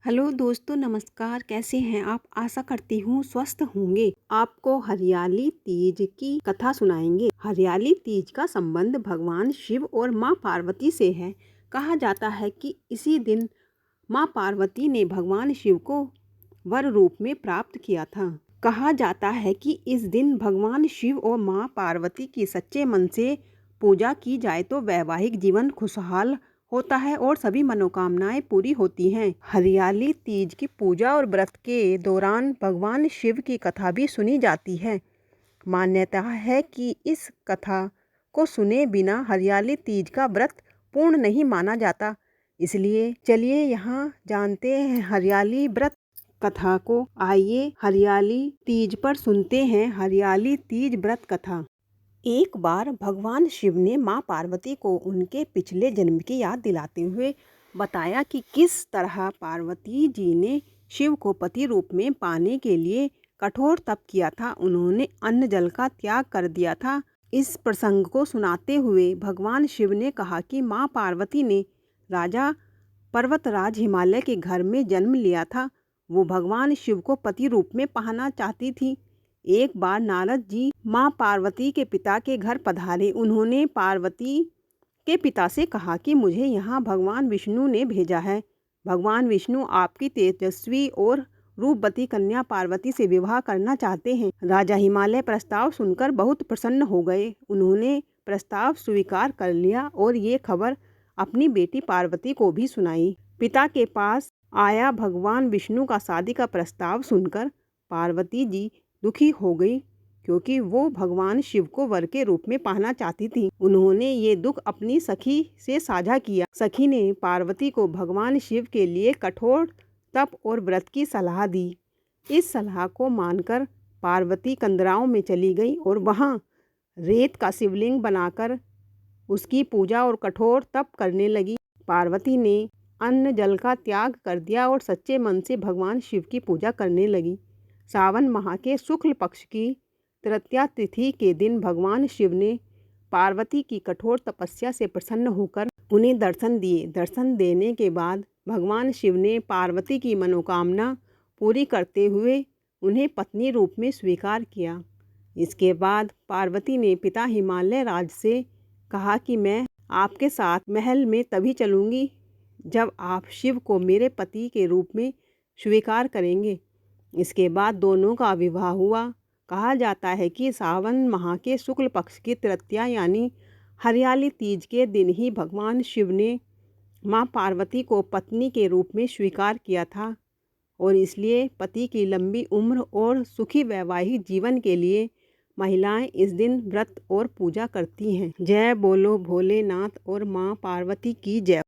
Hello दोस्तों, नमस्कार। कैसे हैं आप? आशा करती हूँ स्वस्थ होंगे। आपको हरियाली तीज की कथा सुनाएंगे। हरियाली तीज का संबंध भगवान शिव और माँ पार्वती से है। कहा जाता है कि इसी दिन माँ पार्वती ने भगवान शिव को वर रूप में प्राप्त किया था। कहा जाता है कि इस दिन भगवान शिव और माँ पार्वती की सच्चे मन से पूजा की जाए तो वैवाहिक जीवन खुशहाल होता है और सभी मनोकामनाएं पूरी होती हैं। हरियाली तीज की पूजा और व्रत के दौरान भगवान शिव की कथा भी सुनी जाती है। मान्यता है कि इस कथा को सुने बिना हरियाली तीज का व्रत पूर्ण नहीं माना जाता। इसलिए चलिए यहाँ जानते हैं हरियाली व्रत कथा को। आइए हरियाली तीज पर सुनते हैं हरियाली तीज व्रत कथा। एक बार भगवान शिव ने माँ पार्वती को उनके पिछले जन्म की याद दिलाते हुए बताया कि किस तरह पार्वती जी ने शिव को पति रूप में पाने के लिए कठोर तप किया था। उन्होंने अन्न जल का त्याग कर दिया था। इस प्रसंग को सुनाते हुए भगवान शिव ने कहा कि माँ पार्वती ने राजा पर्वतराज हिमालय के घर में जन्म लिया था। वो भगवान शिव को पति रूप में पाना चाहती थी। एक बार नारद जी माँ पार्वती के पिता के घर पधारे। उन्होंने पार्वती के पिता से कहा कि मुझे यहाँ भगवान विष्णु ने भेजा है। भगवान विष्णु आपकी तेजस्वी और रूपवती कन्या पार्वती से विवाह करना चाहते हैं। राजा हिमालय प्रस्ताव सुनकर बहुत प्रसन्न हो गए। उन्होंने प्रस्ताव स्वीकार कर लिया और ये खबर अपनी बेटी पार्वती को भी सुनाई। पिता के पास आया भगवान विष्णु का शादी का प्रस्ताव सुनकर पार्वती जी दुखी हो गई, क्योंकि वो भगवान शिव को वर के रूप में पाना चाहती थी। उन्होंने ये दुख अपनी सखी से साझा किया। सखी ने पार्वती को भगवान शिव के लिए कठोर तप और व्रत की सलाह दी। इस सलाह को मानकर पार्वती कंदराओं में चली गई और वहाँ रेत का शिवलिंग बनाकर उसकी पूजा और कठोर तप करने लगी। पार्वती ने अन्न जल का त्याग कर दिया और सच्चे मन से भगवान शिव की पूजा करने लगी। सावन माह के शुक्ल पक्ष की तृतीया तिथि के दिन भगवान शिव ने पार्वती की कठोर तपस्या से प्रसन्न होकर उन्हें दर्शन दिए। दर्शन देने के बाद भगवान शिव ने पार्वती की मनोकामना पूरी करते हुए उन्हें पत्नी रूप में स्वीकार किया। इसके बाद पार्वती ने पिता हिमालय राज से कहा कि मैं आपके साथ महल में तभी चलूँगी जब आप शिव को मेरे पति के रूप में स्वीकार करेंगे। इसके बाद दोनों का विवाह हुआ। कहा जाता है कि सावन माह के शुक्ल पक्ष की तृतीया यानी हरियाली तीज के दिन ही भगवान शिव ने माँ पार्वती को पत्नी के रूप में स्वीकार किया था और इसलिए पति की लंबी उम्र और सुखी वैवाहिक जीवन के लिए महिलाएं इस दिन व्रत और पूजा करती हैं। जय बोलो भोलेनाथ और माँ पार्वती की जय।